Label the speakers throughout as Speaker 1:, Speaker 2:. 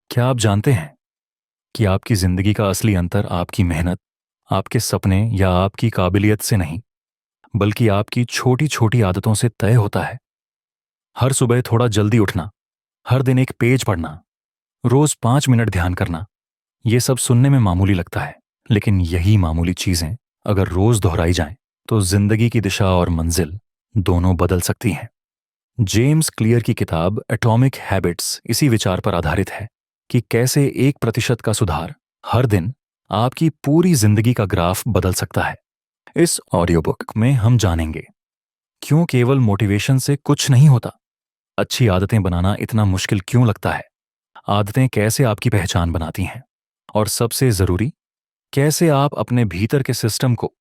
Speaker 1: क्या आप जानते हैं कि आपकी जिंदगी का असली अंतर आपकी मेहनत, आपके सपने या आपकी काबिलियत से नहीं, बल्कि आपकी छोटी छोटी आदतों से तय होता है। हर सुबह थोड़ा जल्दी उठना, हर दिन एक पेज पढ़ना, रोज 5 मिनट ध्यान करना, ये सब सुनने में मामूली लगता है, लेकिन यही मामूली चीजें अगर रोज दोहराई जाएं, तो जिंदगी की दिशा और मंजिल दोनों बदल सकती हैं। जेम्स क्लियर की किताब एटॉमिक हैबिट्स इसी विचार पर आधारित है कि कैसे 1% का सुधार हर दिन आपकी पूरी जिंदगी का ग्राफ बदल सकता है। इस ऑडियो बुक में हम जानेंगे क्यों केवल मोटिवेशन से कुछ नहीं होता, अच्छी आदतें बनाना इतना मुश्किल क्यों लगता है, आदतें कैसे आपकी पहचान बनाती हैं, और सबसे जरूरी, कैसे आप अपने भीतर के सिस्टम को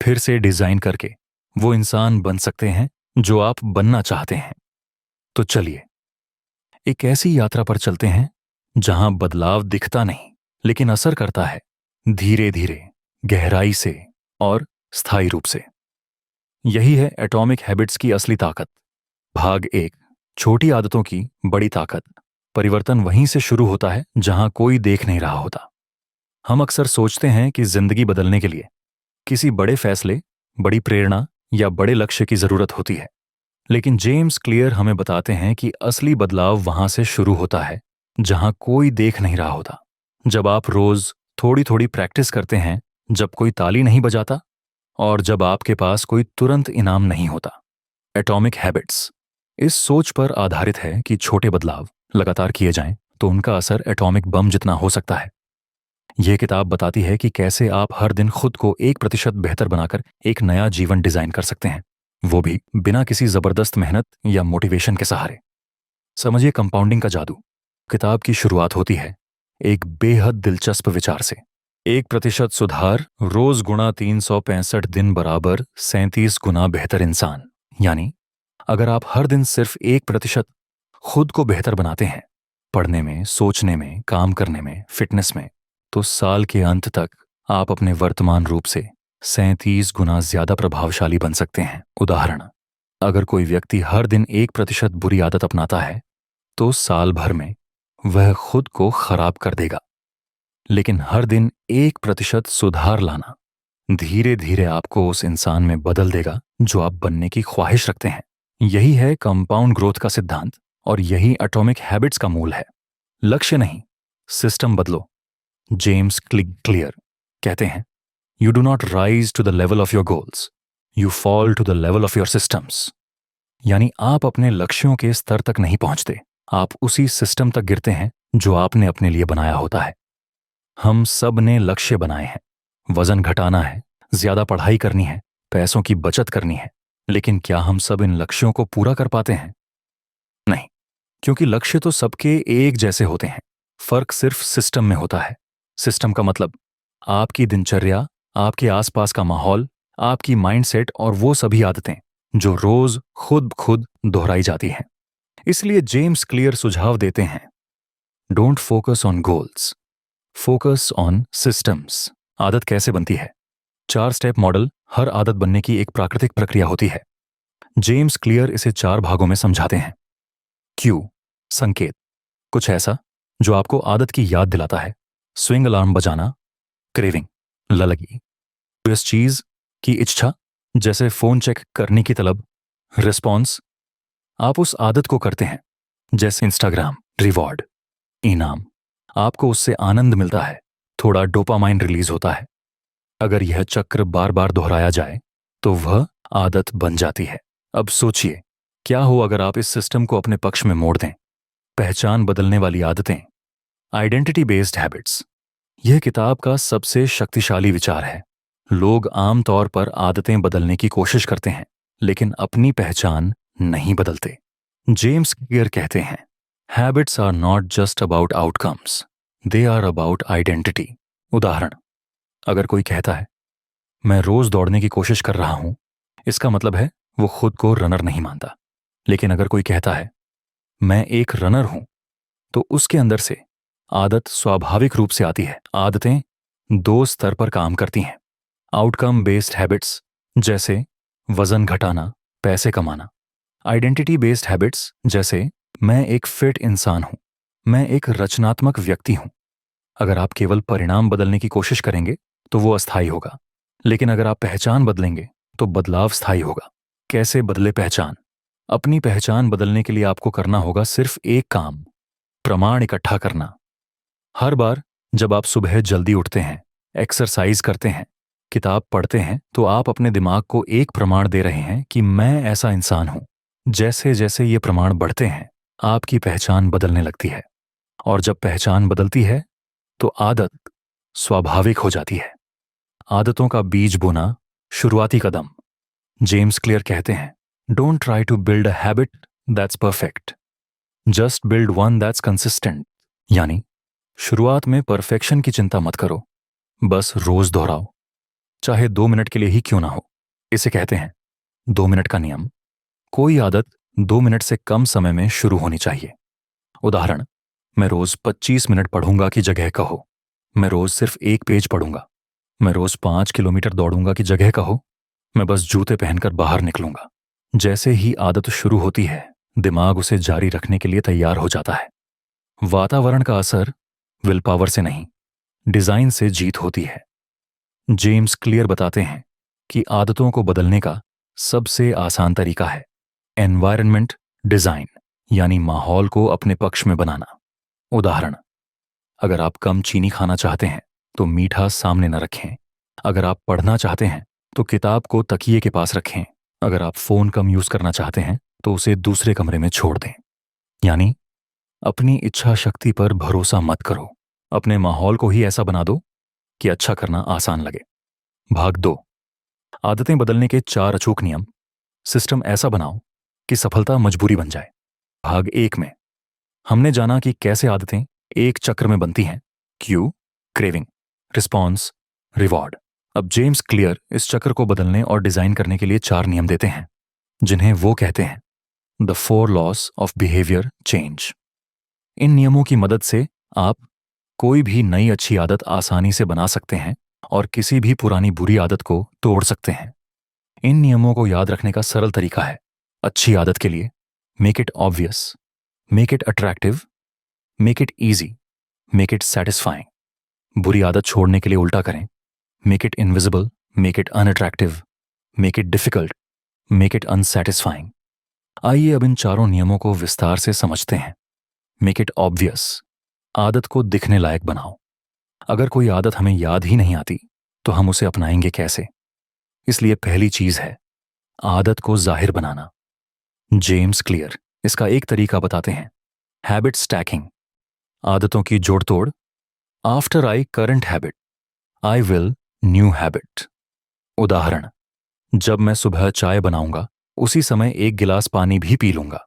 Speaker 1: फिर से डिजाइन करके वो इंसान बन सकते हैं जो आप बनना चाहते हैं। तो चलिए एक ऐसी यात्रा पर चलते हैं जहां बदलाव दिखता नहीं, लेकिन असर करता है धीरे धीरे, गहराई से और स्थायी रूप से। यही है एटॉमिक हैबिट्स की असली ताकत। भाग 1, छोटी आदतों की बड़ी ताकत। परिवर्तन वहीं से शुरू होता है जहां कोई देख नहीं रहा होता। हम अक्सर सोचते हैं कि जिंदगी बदलने के लिए किसी बड़े फैसले, बड़ी प्रेरणा या बड़े लक्ष्य की जरूरत होती है, लेकिन जेम्स क्लियर हमें बताते हैं कि असली बदलाव वहां से शुरू होता है जहां कोई देख नहीं रहा होता। जब आप रोज थोड़ी थोड़ी प्रैक्टिस करते हैं, जब कोई ताली नहीं बजाता और जब आपके पास कोई तुरंत इनाम नहीं होता। एटॉमिक हैबिट्स इस सोच पर आधारित है कि छोटे बदलाव लगातार किए जाएं तो उनका असर एटॉमिक बम जितना हो सकता है। यह किताब बताती है कि कैसे आप हर दिन खुद को 1% बेहतर बनाकर एक नया जीवन डिजाइन कर सकते हैं, वो भी बिना किसी जबरदस्त मेहनत या मोटिवेशन के सहारे। समझिए कंपाउंडिंग का जादू। किताब की शुरुआत होती है एक बेहद दिलचस्प विचार से। 1% सुधार रोज गुणा 365 दिन बराबर 37 गुना बेहतर इंसान। यानी अगर आप हर दिन सिर्फ 1% खुद को बेहतर बनाते हैं, पढ़ने में, सोचने में, काम करने में, फिटनेस में, तो साल के अंत तक आप अपने वर्तमान रूप से 37 गुना ज्यादा प्रभावशाली बन सकते हैं। उदाहरण, अगर कोई व्यक्ति हर दिन 1% बुरी आदत अपनाता है, तो साल भर में वह खुद को खराब कर देगा। लेकिन हर दिन 1% सुधार लाना धीरे धीरे आपको उस इंसान में बदल देगा जो आप बनने की ख्वाहिश रखते हैं। यही है कंपाउंड ग्रोथ का सिद्धांत, और यही एटॉमिक हैबिट्स का मूल है। लक्ष्य नहीं, सिस्टम बदलो। जेम्स क्लियर कहते हैं, you do not rise to the level of your goals, you fall to the level of your systems. यानी आप अपने लक्ष्यों के स्तर तक नहीं पहुंचते, आप उसी सिस्टम तक गिरते हैं जो आपने अपने लिए बनाया होता है। हम सब ने लक्ष्य बनाए हैं, वजन घटाना है, ज्यादा पढ़ाई करनी है, पैसों की बचत करनी है, लेकिन क्या हम सब इन लक्ष्यों को पूरा कर पाते हैं? नहीं, क्योंकि लक्ष्य तो सबके एक जैसे होते हैं, फर्क सिर्फ सिस्टम में होता है। सिस्टम का मतलब आपकी दिनचर्या, आपके आसपास का माहौल, आपकी माइंडसेट और वो सभी आदतें जो रोज खुद दोहराई जाती हैं। इसलिए जेम्स क्लियर सुझाव देते हैं, don't focus on goals, focus on systems. आदत कैसे बनती है? 4 स्टेप मॉडल। हर आदत बनने की एक प्राकृतिक प्रक्रिया होती है। जेम्स क्लियर इसे 4 भागों में समझाते हैं। क्यू, संकेत, कुछ ऐसा जो आपको आदत की याद दिलाता है। स्विंग अलार्म बजाना, क्रेविंग, ललगी। इस चीज की इच्छा, जैसे फोन चेक करने की तलब। रिस्पॉन्स, आप उस आदत को करते हैं, जैसे इंस्टाग्राम, रिवॉर्ड, इनाम, आपको उससे आनंद मिलता है, थोड़ा डोपामाइन रिलीज होता है। अगर यह चक्र बार बार दोहराया जाए तो वह आदत बन जाती है। अब सोचिए, क्या हो अगर आप इस सिस्टम को अपने पक्ष में मोड़ दें? पहचान बदलने वाली आदतें, आइडेंटिटी बेस्ड हैबिट्स। यह किताब का सबसे शक्तिशाली विचार है। लोग आमतौर पर आदतें बदलने की कोशिश करते हैं, लेकिन अपनी पहचान नहीं बदलते। जेम्स क्लियर कहते हैं, habits are not just about outcomes, they are about identity. उदाहरण, अगर कोई कहता है मैं रोज दौड़ने की कोशिश कर रहा हूं, इसका मतलब है वो खुद को रनर नहीं मानता। लेकिन अगर कोई कहता है मैं एक रनर हूं, तो उसके अंदर से आदत स्वाभाविक रूप से आती है। आदतें 2 स्तर पर काम करती हैं। आउटकम बेस्ड हैबिट्स, जैसे वजन घटाना, पैसे कमाना। आइडेंटिटी बेस्ड हैबिट्स, जैसे मैं एक फिट इंसान हूं, मैं एक रचनात्मक व्यक्ति हूं। अगर आप केवल परिणाम बदलने की कोशिश करेंगे तो वो अस्थायी होगा, लेकिन अगर आप पहचान बदलेंगे तो बदलाव स्थायी होगा। कैसे बदले पहचान? अपनी पहचान बदलने के लिए आपको करना होगा सिर्फ एक काम, प्रमाण इकट्ठा करना। हर बार जब आप सुबह जल्दी उठते हैं, एक्सरसाइज करते हैं, किताब पढ़ते हैं, तो आप अपने दिमाग को एक प्रमाण दे रहे हैं कि मैं ऐसा इंसान हूं। जैसे जैसे ये प्रमाण बढ़ते हैं, आपकी पहचान बदलने लगती है, और जब पहचान बदलती है तो आदत स्वाभाविक हो जाती है। आदतों का बीज बोना, शुरुआती कदम। जेम्स क्लियर कहते हैं, don't try to build a habit that's perfect, just build one that's consistent. यानी शुरुआत में परफेक्शन की चिंता मत करो, बस रोज दोहराओ, चाहे 2 मिनट के लिए ही क्यों ना हो। इसे कहते हैं 2 मिनट का नियम। कोई आदत 2 मिनट से कम समय में शुरू होनी चाहिए। उदाहरण, मैं रोज 25 मिनट पढ़ूंगा की जगह कहो, मैं रोज सिर्फ 1 पेज पढ़ूंगा। मैं रोज 5 किलोमीटर दौड़ूंगा की जगह कहो, मैं बस जूते पहनकर बाहर निकलूंगा। जैसे ही आदत शुरू होती है, दिमाग उसे जारी रखने के लिए तैयार हो जाता है। वातावरण का असर विल पावर से नहीं, डिजाइन से जीत होती है। जेम्स क्लियर बताते हैं कि आदतों को बदलने का सबसे आसान तरीका है एनवायरनमेंट डिजाइन, यानी माहौल को अपने पक्ष में बनाना। उदाहरण, अगर आप कम चीनी खाना चाहते हैं तो मीठा सामने न रखें। अगर आप पढ़ना चाहते हैं तो किताब को तकिए के पास रखें। अगर आप फोन कम यूज करना चाहते हैं तो उसे दूसरे कमरे में छोड़ दें। यानी अपनी इच्छा शक्ति पर भरोसा मत करो, अपने माहौल को ही ऐसा बना दो कि अच्छा करना आसान लगे। भाग 2, आदतें बदलने के 4 अचूक नियम। सिस्टम ऐसा बनाओ कि सफलता मजबूरी बन जाए। भाग 1 में हमने जाना कि कैसे आदतें एक चक्र में बनती हैं, क्यू, क्रेविंग, रिस्पॉन्स, रिवॉर्ड। अब जेम्स क्लियर इस चक्र को बदलने और डिजाइन करने के लिए 4 नियम देते हैं, जिन्हें वो कहते हैं the 4 laws of behaviour change. इन नियमों की मदद से आप कोई भी नई अच्छी आदत आसानी से बना सकते हैं और किसी भी पुरानी बुरी आदत को तोड़ सकते हैं। इन नियमों को याद रखने का सरल तरीका है, अच्छी आदत के लिए make it obvious, make it attractive, make it easy, make it satisfying. बुरी आदत छोड़ने के लिए उल्टा करें, make it invisible, make it unattractive, make it difficult, make it unsatisfying. आइए अब इन चारों नियमों को विस्तार से समझते हैं। मेक इट ऑब्वियस, आदत को दिखने लायक बनाओ। अगर कोई आदत हमें याद ही नहीं आती तो हम उसे अपनाएंगे कैसे? इसलिए पहली चीज है आदत को जाहिर बनाना। जेम्स क्लियर इसका एक तरीका बताते हैं, हैबिट स्टैकिंग, आदतों की जोड़ तोड़। After I current habit, I will new habit. उदाहरण, जब मैं सुबह चाय बनाऊंगा उसी समय 1 गिलास पानी भी पी लूंगा।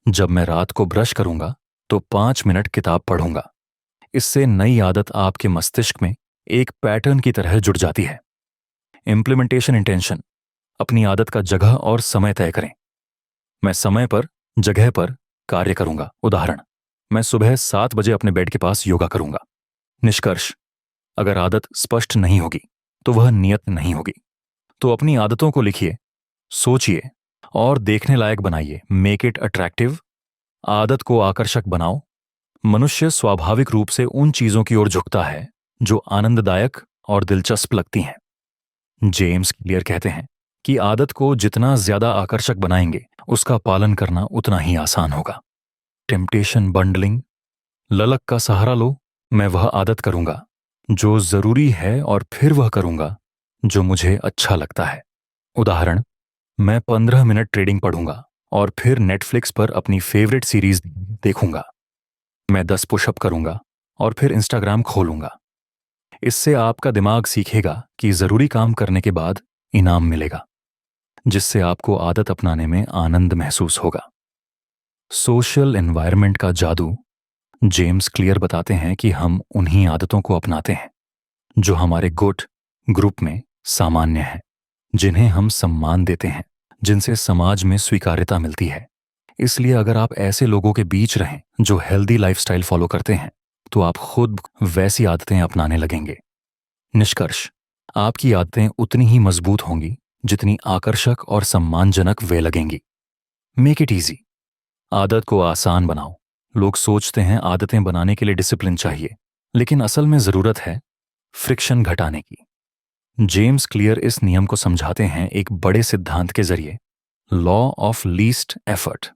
Speaker 1: जब मैं रात को ब्रश करूंगा तो 5 मिनट किताब पढ़ूंगा। इससे नई आदत आपके मस्तिष्क में एक पैटर्न की तरह जुड़ जाती है। इंप्लीमेंटेशन इंटेंशन, अपनी आदत का जगह और समय तय करें। मैं समय पर, जगह पर कार्य करूंगा। उदाहरण, मैं सुबह 7 बजे अपने बेड के पास योगा करूंगा। निष्कर्ष, अगर आदत स्पष्ट नहीं होगी तो वह नियत नहीं होगी। तो अपनी आदतों को लिखिए, सोचिए और देखने लायक बनाइए। मेक इट अट्रैक्टिव, आदत को आकर्षक बनाओ। मनुष्य स्वाभाविक रूप से उन चीजों की ओर झुकता है जो आनंददायक और दिलचस्प लगती हैं। जेम्स क्लियर कहते हैं कि आदत को जितना ज्यादा आकर्षक बनाएंगे उसका पालन करना उतना ही आसान होगा। टेम्पटेशन बंडलिंग, ललक का सहारा लो। मैं वह आदत करूंगा जो जरूरी है और फिर वह करूंगा जो मुझे अच्छा लगता है। उदाहरण, मैं 15 मिनट ट्रेडिंग पढ़ूंगा और फिर नेटफ्लिक्स पर अपनी फेवरेट सीरीज देखूंगा। मैं 10 पुशअप करूंगा और फिर इंस्टाग्राम खोलूंगा। इससे आपका दिमाग सीखेगा कि जरूरी काम करने के बाद इनाम मिलेगा, जिससे आपको आदत अपनाने में आनंद महसूस होगा। सोशल एनवायरनमेंट का जादू। जेम्स क्लियर बताते हैं कि हम उन्हीं आदतों को अपनाते हैं जो हमारे गुट ग्रुप में सामान्य हैं, जिन्हें हम सम्मान देते हैं, जिनसे समाज में स्वीकार्यता मिलती है। इसलिए अगर आप ऐसे लोगों के बीच रहें जो हेल्दी लाइफस्टाइल फॉलो करते हैं तो आप खुद वैसी आदतें अपनाने लगेंगे। निष्कर्ष, आपकी आदतें उतनी ही मजबूत होंगी जितनी आकर्षक और सम्मानजनक वे लगेंगी। मेक इट ईजी, आदत को आसान बनाओ, लोग सोचते हैं आदतें बनाने के लिए डिसिप्लिन चाहिए, लेकिन असल में जरूरत है फ्रिक्शन घटाने की। जेम्स क्लियर इस नियम को समझाते हैं एक बड़े सिद्धांत के जरिए, लॉ ऑफ लीस्ट एफर्ट।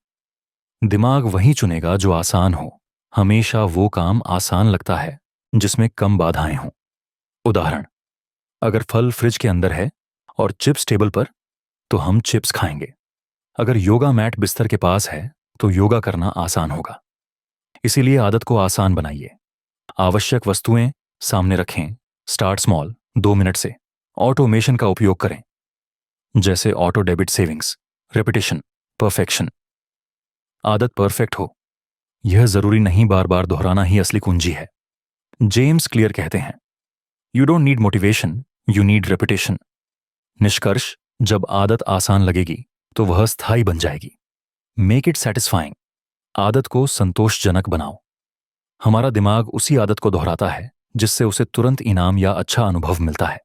Speaker 1: दिमाग वही चुनेगा जो आसान हो। हमेशा वो काम आसान लगता है जिसमें कम बाधाएं हों। उदाहरण, अगर फल फ्रिज के अंदर है और चिप्स टेबल पर, तो हम चिप्स खाएंगे। अगर योगा मैट बिस्तर के पास है तो योगा करना आसान होगा। इसीलिए आदत को आसान बनाइए। आवश्यक वस्तुएं सामने रखें। स्टार्ट स्मॉल, 2 मिनट से। ऑटोमेशन का उपयोग करें, जैसे auto debit savings. Repetition, perfection. आदत परफेक्ट हो, यह जरूरी नहीं, बार बार दोहराना ही असली कुंजी है। जेम्स क्लियर कहते हैं, you don't need motivation, you need repetition. निष्कर्ष, जब आदत आसान लगेगी तो वह स्थायी बन जाएगी। Make it satisfying. आदत को संतोषजनक बनाओ। हमारा दिमाग उसी आदत को दोहराता है जिससे उसे तुरंत इनाम या अच्छा अनुभव मिलता है।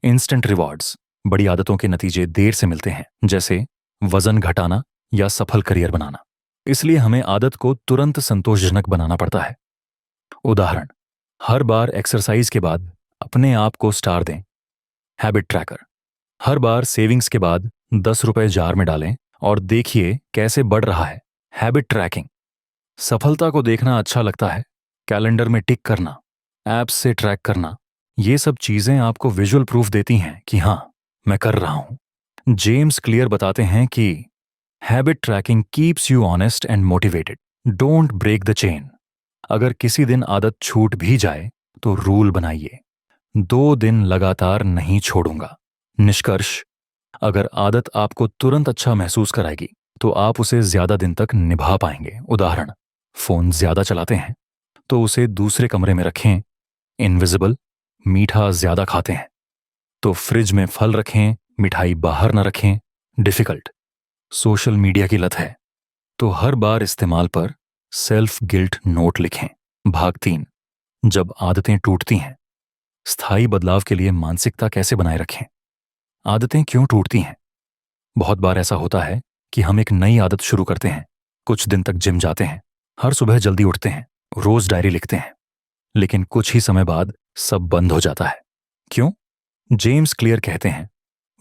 Speaker 1: Instant rewards. बड़ी आदतों के नतीजे देर से मिलते हैं, जैसे वजन घटाना या सफल करियर बनाना। इसलिए हमें आदत को तुरंत संतोषजनक बनाना पड़ता है। उदाहरण, हर बार एक्सरसाइज के बाद अपने आप को स्टार दें। Habit tracker. हर बार सेविंग्स के बाद 10 रुपए जार में डालें और देखिए कैसे बढ़ रहा है। Habit tracking. सफलता को देखना अच्छा लगता है। कैलेंडर में टिक करना, ऐप्स से ट्रैक करना, ये सब चीजें आपको विजुअल प्रूफ देती हैं कि हाँ, मैं कर रहा हूं। जेम्स क्लियर बताते हैं कि habit tracking keeps you honest and motivated. Don't break the chain. अगर किसी दिन आदत छूट भी जाए तो रूल बनाइए, 2 दिन लगातार नहीं छोड़ूंगा। निष्कर्ष, अगर आदत आपको तुरंत अच्छा महसूस कराएगी तो आप उसे ज्यादा दिन तक निभा पाएंगे। उदाहरण, फोन ज्यादा चलाते हैं तो उसे दूसरे कमरे में रखें। इनविजिबल। मीठा ज्यादा खाते हैं तो फ्रिज में फल रखें, मिठाई बाहर न रखें। डिफिकल्ट। सोशल मीडिया की लत है तो हर बार इस्तेमाल पर सेल्फ गिल्ट नोट लिखें। भाग 3, जब आदतें टूटती हैं। स्थायी बदलाव के लिए मानसिकता कैसे बनाए रखें। आदतें क्यों टूटती हैं? बहुत बार ऐसा होता है कि हम एक नई आदत शुरू करते हैं, कुछ दिन तक जिम जाते हैं, हर सुबह जल्दी उठते हैं, रोज डायरी लिखते हैं, लेकिन कुछ ही समय बाद सब बंद हो जाता है। क्यों? जेम्स क्लियर कहते हैं,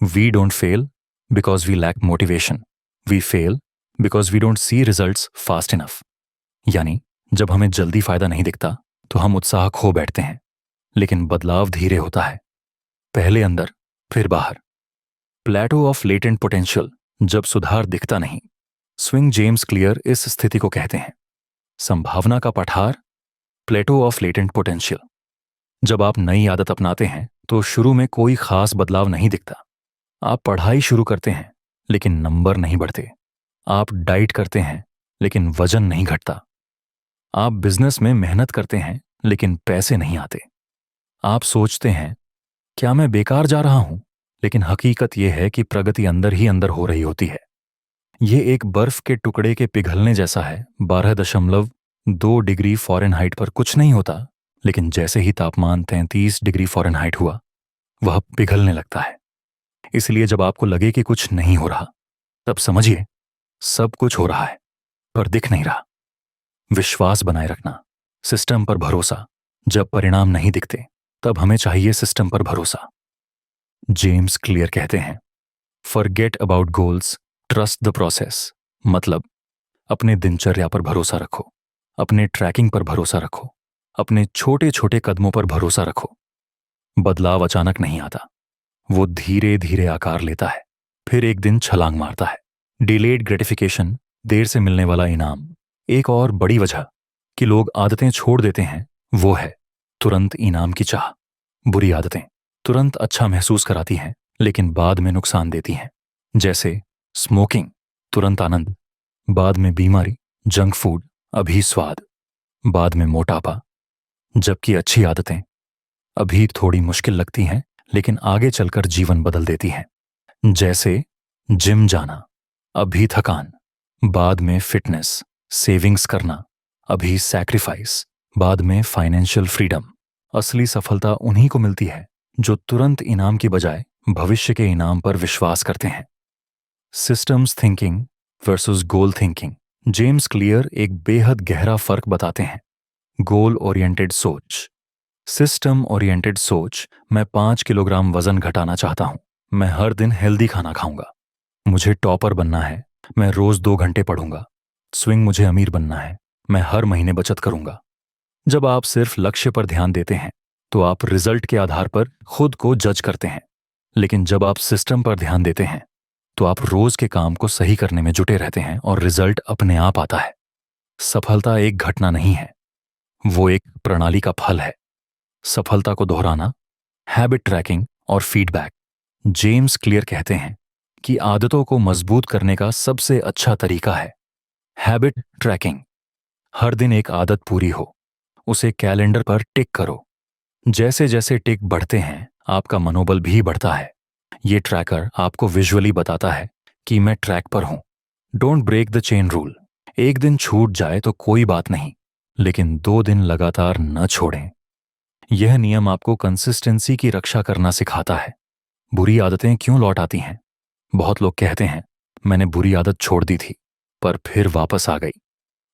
Speaker 1: we don't fail because we lack motivation, we fail because we don't see results fast enough. यानी जब हमें जल्दी फायदा नहीं दिखता तो हम उत्साह खो बैठते हैं, लेकिन बदलाव धीरे होता है, पहले अंदर फिर बाहर। प्लेटो ऑफ लेटेंट पोटेंशियल, जब सुधार दिखता नहीं। स्विंग जेम्स क्लियर इस स्थिति को कहते हैं संभावना का पठार, प्लेटो ऑफ लेटेंट पोटेंशियल। जब आप नई आदत अपनाते हैं तो शुरू में कोई खास बदलाव नहीं दिखता। आप पढ़ाई शुरू करते हैं लेकिन नंबर नहीं बढ़ते। आप डाइट करते हैं लेकिन वजन नहीं घटता। आप बिजनेस में मेहनत करते हैं लेकिन पैसे नहीं आते। आप सोचते हैं क्या मैं बेकार जा रहा हूं, लेकिन हकीकत यह है कि प्रगति अंदर ही अंदर हो रही होती है। यह एक बर्फ के टुकड़े के पिघलने जैसा है। 12.2 डिग्री फ़ारेनहाइट पर कुछ नहीं होता, लेकिन जैसे ही तापमान 33 डिग्री फ़ारेनहाइट हुआ, वह पिघलने लगता है। इसलिए जब आपको लगे कि कुछ नहीं हो रहा, तब समझिए सब कुछ हो रहा है, पर दिख नहीं रहा। विश्वास बनाए रखना, सिस्टम पर भरोसा। जब परिणाम नहीं दिखते तब हमें चाहिए सिस्टम पर भरोसा। जेम्स क्लियर कहते हैं, forget about goals, trust the process. मतलब अपने दिनचर्या पर भरोसा रखो, अपने ट्रैकिंग पर भरोसा रखो, अपने छोटे छोटे कदमों पर भरोसा रखो। बदलाव अचानक नहीं आता, वो धीरे धीरे आकार लेता है, फिर एक दिन छलांग मारता है। डिलेड ग्रेटिफिकेशन, देर से मिलने वाला इनाम। एक और बड़ी वजह कि लोग आदतें छोड़ देते हैं वो है तुरंत इनाम की चाह। बुरी आदतें तुरंत अच्छा महसूस कराती हैं लेकिन बाद में नुकसान देती हैं, जैसे स्मोकिंग, तुरंत आनंद, बाद में बीमारी। जंक फूड, अभी स्वाद, बाद में मोटापा। जबकि अच्छी आदतें अभी थोड़ी मुश्किल लगती हैं लेकिन आगे चलकर जीवन बदल देती हैं, जैसे जिम जाना, अभी थकान, बाद में फिटनेस। सेविंग्स करना, अभी सैक्रिफाइस, बाद में फाइनेंशियल फ्रीडम। असली सफलता उन्हीं को मिलती है जो तुरंत इनाम की बजाय भविष्य के इनाम पर विश्वास करते हैं। Systems thinking versus goal thinking. James clear एक बेहद गहरा फर्क बताते हैं। गोल ओरिएंटेड सोच, सिस्टम ओरिएंटेड सोच। मैं 5 किलोग्राम वजन घटाना चाहता हूं। मैं हर दिन हेल्दी खाना खाऊंगा। मुझे टॉपर बनना है। मैं रोज 2 घंटे पढ़ूंगा। स्विंग, मुझे अमीर बनना है। मैं हर महीने बचत करूंगा। जब आप सिर्फ लक्ष्य पर ध्यान देते हैं तो आप रिजल्ट के आधार पर खुद को जज करते हैं। लेकिन जब आप सिस्टम पर ध्यान देते हैं तो आप रोज के काम को सही करने में जुटे रहते हैं और रिजल्ट अपने आप आता है। सफलता एक घटना नहीं है, वो एक प्रणाली का फल है। सफलता को दोहराना, हैबिट ट्रैकिंग और फीडबैक। जेम्स क्लियर कहते हैं कि आदतों को मजबूत करने का सबसे अच्छा तरीका है हैबिट ट्रैकिंग। हर दिन एक आदत पूरी हो, उसे कैलेंडर पर टिक करो। जैसे जैसे टिक बढ़ते हैं आपका मनोबल भी बढ़ता है। ये ट्रैकर आपको विजुअली बताता है कि मैं ट्रैक पर हूं। Don't break the chain rule. एक दिन छूट जाए तो कोई बात नहीं, लेकिन 2 दिन लगातार न छोड़ें। यह नियम आपको कंसिस्टेंसी की रक्षा करना सिखाता है। बुरी आदतें क्यों लौट आती हैं? बहुत लोग कहते हैं मैंने बुरी आदत छोड़ दी थी पर फिर वापस आ गई।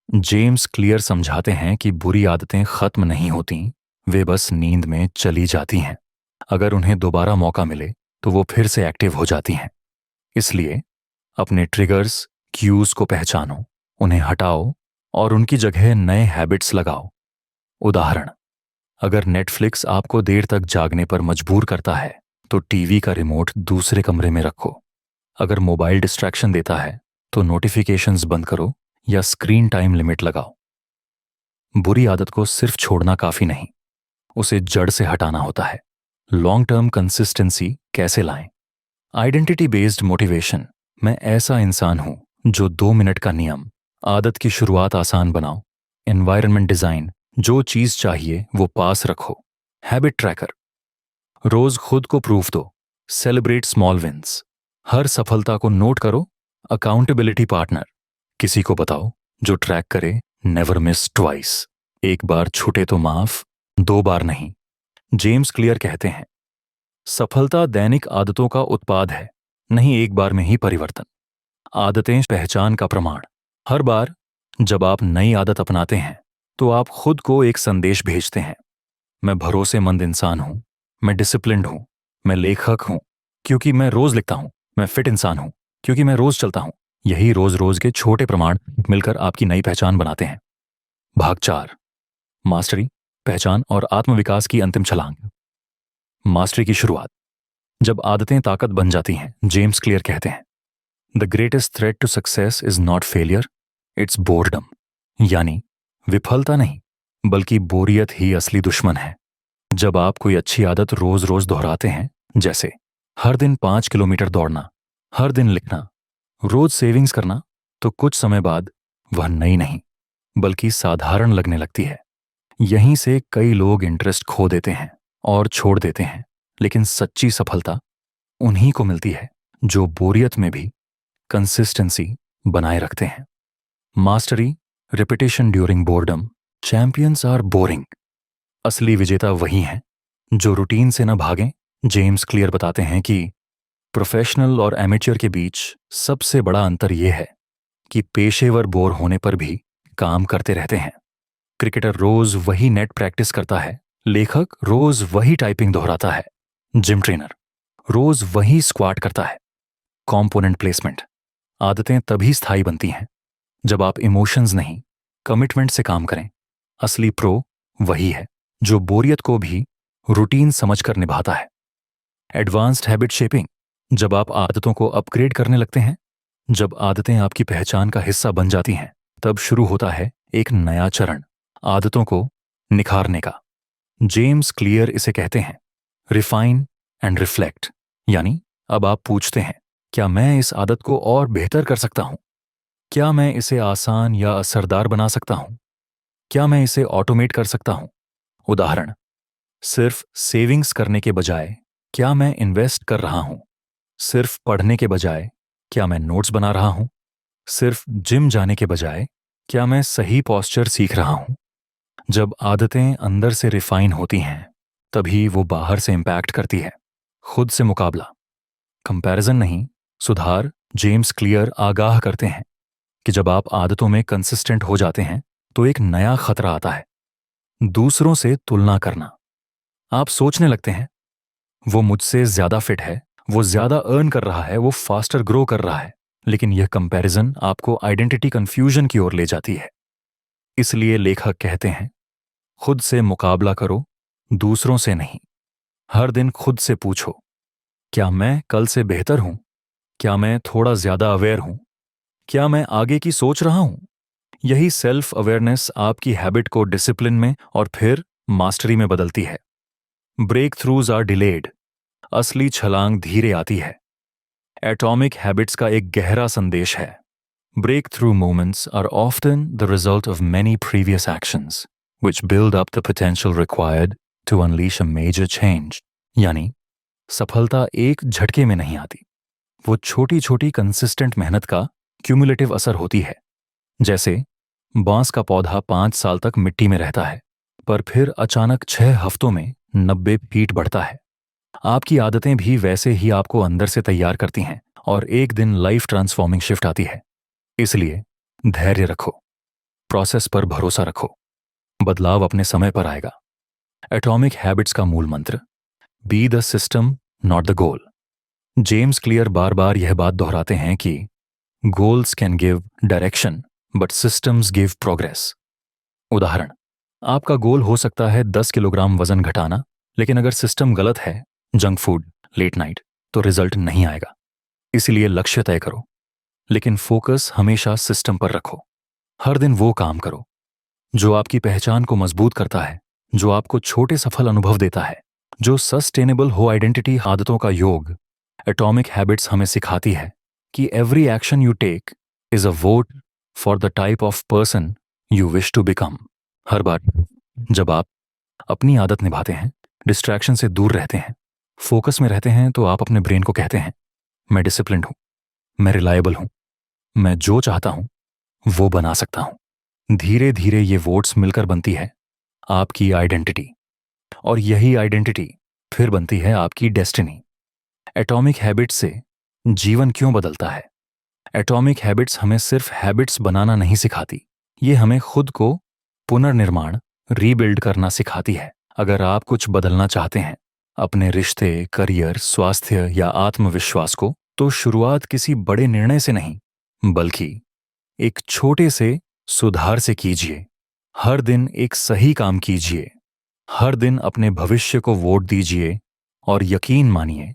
Speaker 1: जेम्स क्लियर समझाते हैं कि बुरी आदतें खत्म नहीं होती, वे बस नींद में चली जाती हैं। अगर उन्हें दोबारा मौका मिले तो वो फिर से एक्टिव हो जाती हैं। इसलिए अपने ट्रिगर्स, क्यूज को पहचानो, उन्हें हटाओ और उनकी जगह नए हैबिट्स लगाओ। उदाहरण, अगर नेटफ्लिक्स आपको देर तक जागने पर मजबूर करता है तो टीवी का रिमोट दूसरे कमरे में रखो। अगर मोबाइल डिस्ट्रैक्शन देता है तो नोटिफिकेशंस बंद करो या स्क्रीन टाइम लिमिट लगाओ। बुरी आदत को सिर्फ छोड़ना काफी नहीं, उसे जड़ से हटाना होता है। लॉन्ग टर्म कंसिस्टेंसी कैसे लाएं? Identity based motivation. मैं ऐसा इंसान हूं जो 2 मिनट का नियम। आदत की शुरुआत आसान बनाओ। एनवायरनमेंट डिजाइन, जो चीज चाहिए वो पास रखो। हैबिट ट्रैकर, रोज खुद को प्रूफ दो। सेलिब्रेट स्मॉल विंस, हर सफलता को नोट करो। अकाउंटेबिलिटी पार्टनर, किसी को बताओ जो ट्रैक करे। नेवर मिस ट्वाइस, एक बार छूटे तो माफ, 2 बार नहीं। जेम्स क्लियर कहते हैं सफलता दैनिक आदतों का उत्पाद है, नहीं एक बार में ही परिवर्तन। आदतें पहचान का प्रमाण। हर बार जब आप नई आदत अपनाते हैं तो आप खुद को एक संदेश भेजते हैं, मैं भरोसेमंद इंसान हूं, मैं डिसिप्लिन्ड हूं, मैं लेखक हूं क्योंकि मैं रोज लिखता हूं, मैं फिट इंसान हूं क्योंकि मैं रोज चलता हूं। यही रोज रोज के छोटे प्रमाण मिलकर आपकी नई पहचान बनाते हैं। भाग 4, मास्टरी, पहचान और आत्मविकास की अंतिम छलांग। मास्टरी की शुरुआत। जब आदतें ताकत बन जाती हैं, जेम्स क्लियर कहते हैं the greatest threat to success is not failure, it's boredom. यानी विफलता नहीं बल्कि बोरियत ही असली दुश्मन है। जब आप कोई अच्छी आदत रोज रोज दोहराते हैं, जैसे हर दिन 5 किलोमीटर दौड़ना, हर दिन लिखना, रोज सेविंग्स करना, तो कुछ समय बाद वह नई नहीं बल्कि साधारण लगने लगती है। यहीं से कई लोग इंटरेस्ट खो देते हैं और छोड़ देते हैं। लेकिन सच्ची सफलता उन्हीं को मिलती है जो बोरियत में भी कंसिस्टेंसी बनाए रखते हैं। Mastery, repetition during boredom, champions are boring. असली विजेता वही हैं जो रूटीन से न भागें। जेम्स क्लियर बताते हैं कि प्रोफेशनल और एमेच्योर के बीच सबसे बड़ा अंतर यह है कि पेशेवर बोर होने पर भी काम करते रहते हैं। क्रिकेटर रोज वही नेट प्रैक्टिस करता है, लेखक रोज वही टाइपिंग दोहराता है, जिम ट्रेनर रोज वही स्क्वाट करता है। Component placement. आदतें तभी स्थायी बनती हैं जब आप इमोशंस नहीं, कमिटमेंट से काम करें। असली प्रो वही है जो बोरियत को भी रूटीन समझकर निभाता है। Advanced habit shaping. जब आप आदतों को अपग्रेड करने लगते हैं, जब आदतें आपकी पहचान का हिस्सा बन जाती हैं, तब शुरू होता है एक नया चरण, आदतों को निखारने का। जेम्स क्लियर इसे कहते हैं रिफाइन एंड रिफ्लेक्ट। यानी अब आप पूछते हैं, क्या मैं इस आदत को और बेहतर कर सकता हूं? क्या मैं इसे आसान या असरदार बना सकता हूं? क्या मैं इसे ऑटोमेट कर सकता हूं? उदाहरण, सिर्फ सेविंग्स करने के बजाय क्या मैं इन्वेस्ट कर रहा हूं? सिर्फ पढ़ने के बजाय क्या मैं नोट्स बना रहा हूं? सिर्फ जिम जाने के बजाय क्या मैं सही पॉस्चर सीख रहा हूं? जब आदतें अंदर से रिफाइन होती हैं, तभी वो बाहर से इंपैक्ट करती है। खुद से मुकाबला, कंपैरिजन नहीं, सुधार। जेम्स क्लियर आगाह करते हैं कि जब आप आदतों में कंसिस्टेंट हो जाते हैं तो एक नया खतरा आता है, दूसरों से तुलना करना। आप सोचने लगते हैं, वो मुझसे ज्यादा फिट है, वो ज्यादा अर्न कर रहा है, वो फास्टर ग्रो कर रहा है। लेकिन यह कंपैरिजन आपको आइडेंटिटी कंफ्यूजन की ओर ले जाती है। इसलिए लेखक कहते हैं, खुद से मुकाबला करो, दूसरों से नहीं। हर दिन खुद से पूछो, क्या मैं कल से बेहतर हूं? क्या मैं थोड़ा ज्यादा अवेयर हूं? क्या मैं आगे की सोच रहा हूं? यही सेल्फ अवेयरनेस आपकी हैबिट को डिसिप्लिन में और फिर मास्टरी में बदलती है। ब्रेक थ्रूज आर डिलेड, असली छलांग धीरे आती है। एटॉमिक हैबिट्स का एक गहरा संदेश है, break through moments are often the result of many previous actions which build up the potential required to unleash a major change। यानी सफलता एक झटके में नहीं आती, वो छोटी छोटी कंसिस्टेंट मेहनत का क्यूमुलेटिव असर होती है। जैसे बांस का पौधा 5 साल तक मिट्टी में रहता है, पर फिर अचानक 6 हफ्तों में 90 फीट बढ़ता है। आपकी आदतें भी वैसे ही आपको अंदर से तैयार करती हैं और एक दिन लाइफ ट्रांसफॉर्मिंग शिफ्ट आती है। इसलिए धैर्य रखो, प्रोसेस पर भरोसा रखो, बदलाव अपने समय पर आएगा। एटॉमिक हैबिट्स का मूल मंत्र, be the system not the goal. James Clear बार बार यह बात दोहराते हैं कि goals can give direction but systems give progress. उदाहरण, आपका गोल हो सकता है 10 किलोग्राम वजन घटाना, लेकिन अगर सिस्टम गलत है, जंक फूड, लेट नाइट, तो रिजल्ट नहीं आएगा। इसलिए लक्ष्य तय करो, लेकिन फोकस हमेशा सिस्टम पर रखो। हर दिन वो काम करो जो आपकी पहचान को मजबूत करता है, जो आपको छोटे सफल अनुभव देता है, जो सस्टेनेबल हो। आइडेंटिटी आदतों का योग। एटॉमिक हैबिट्स हमें सिखाती है कि every action you take is a vote for the type of person you wish to become. हर बार जब आप अपनी आदत निभाते हैं, डिस्ट्रैक्शन से दूर रहते हैं, फोकस में रहते हैं, तो आप अपने ब्रेन को कहते हैं, मैं डिसिप्लिन्ड हूं, मैं रिलायबल हूं, मैं जो चाहता हूं वो बना सकता हूं। धीरे धीरे ये वोट्स मिलकर बनती है आपकी आइडेंटिटी, और यही आइडेंटिटी फिर बनती है आपकी डेस्टिनी। एटॉमिक हैबिट्स से जीवन क्यों बदलता है? एटॉमिक हैबिट्स हमें सिर्फ हैबिट्स बनाना नहीं सिखाती, ये हमें खुद को पुनर्निर्माण, रीबिल्ड करना सिखाती है। अगर आप कुछ बदलना चाहते हैं, अपने रिश्ते, करियर, स्वास्थ्य या आत्मविश्वास को, तो शुरुआत किसी बड़े निर्णय से नहीं, बल्कि एक छोटे से सुधार से कीजिए। हर दिन एक सही काम कीजिए, हर दिन अपने भविष्य को वोट दीजिए, और यकीन मानिए,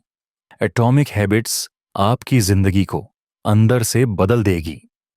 Speaker 1: एटॉमिक हैबिट्स आपकी जिंदगी को अंदर से बदल देगी।